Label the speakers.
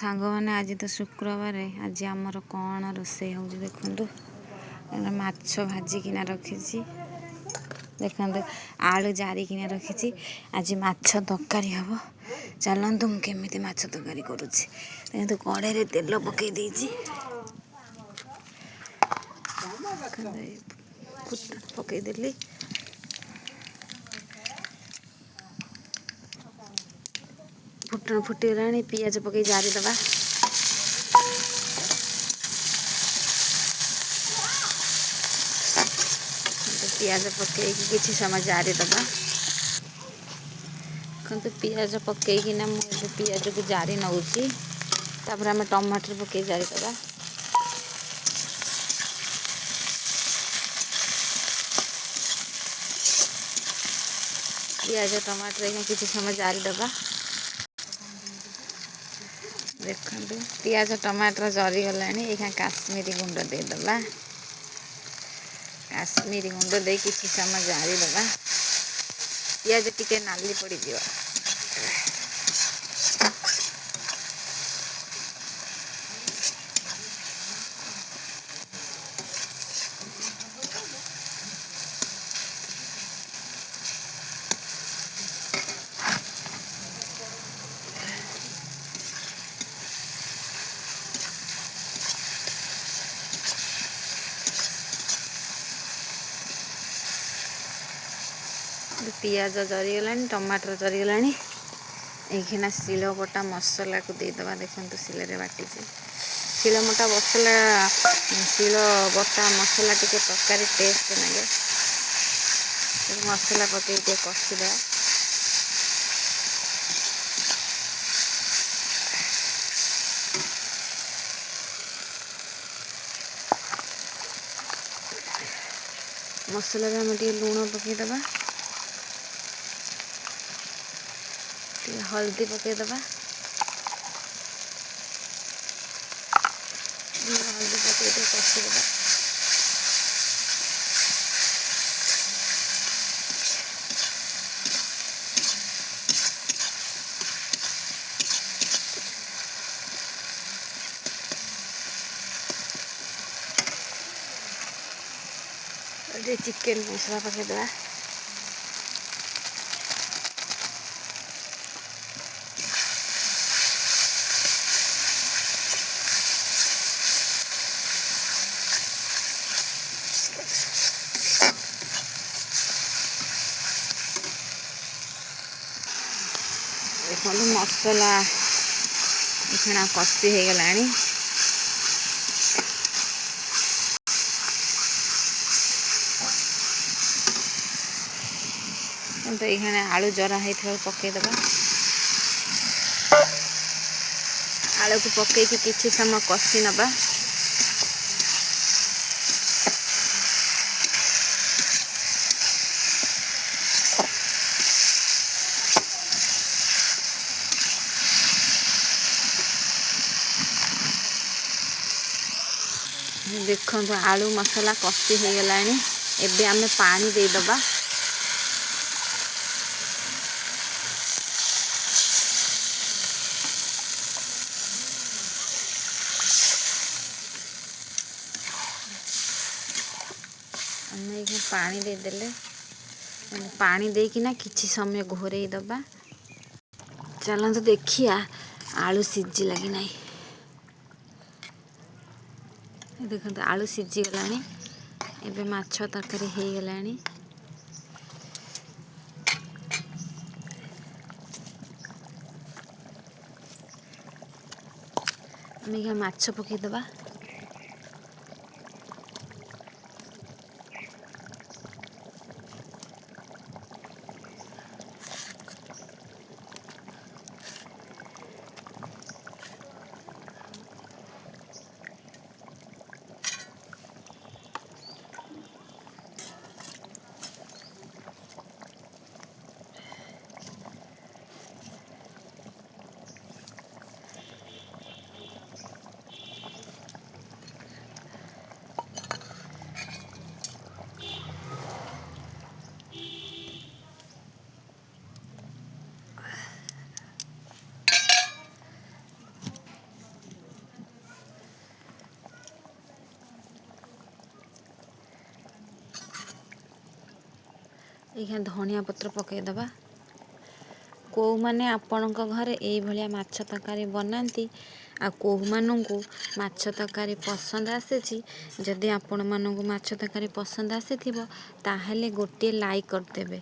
Speaker 1: सांग मैंने आज तो शुक्रवार आज आमर कौन रोषे हो देखु माछ भाजिकिना रखी देखु आलू जारिकिना रखी आज माछ तरकारी हम चलतु मुझे माछ तरकारी करुँच कड़े तेल पकई पकईदेली फुटण फुटीगला पियाज पकई जारीदबा पियाज पकई किसी समय जारीदबा देखते पियाज पकईकिना मुझे पियाज को जारी नौची तापर आम टमाटर पकई जारीदबा पियाज टमाटर किसी समय जारीदबा देखते पियाज टमाटर जरीगला काश्मीरी गुंड देदबा काश्मीरी गुंड दे किसी समय जारीदबा पियाज टिके नाली पड़ दियो पियाज जरीगला टमाटर जरीगला एखिना शिल बटा मसला को देदबा देखो शिल बाटी शिल मोटा मसला शिल बटा मसला टी तरकारी टेस्ट लगे मसला पकई कषिदा मसला आम लुण पकईदबा हल्दी पकईदबा हल्दी पकई कषिदबा चिकेन मसला पकईदबा देखो मसला इखना कषि हो गला तो ये आलू जरा होता पकईदबा आलू को पकई किसी समय कषि नबा देखो आलू मसला कषि हो गला एबे आमे पानी देदबा पानी देदेले पानी देकिना किछि समय घोरई दबा चलते देखिया आलू सीझिला कि नहीं देखते आलू सीझीगला एबे माछ तरकारी हो गला आम माछ पकईदबा ଏଇଖା ଧନିଆ ପତ୍ର ପକାଇଦେବା। କେଉଁମାନେ ଆପଣଙ୍କ ଘରେ ଏଇଭଳିଆ ମାଛ ତରକାରୀ ବନାନ୍ତି ଆଉ କେଉଁମାନଙ୍କୁ ମାଛ ତରକାରୀ ପସନ୍ଦ ଆସିଛି। ଯଦି ଆପଣମାନଙ୍କୁ ମାଛ ତରକାରୀ ପସନ୍ଦ ଆସିଥିବ ତାହେଲେ ଗୋଟିଏ ଲାଇକ୍ କରିଦେବେ।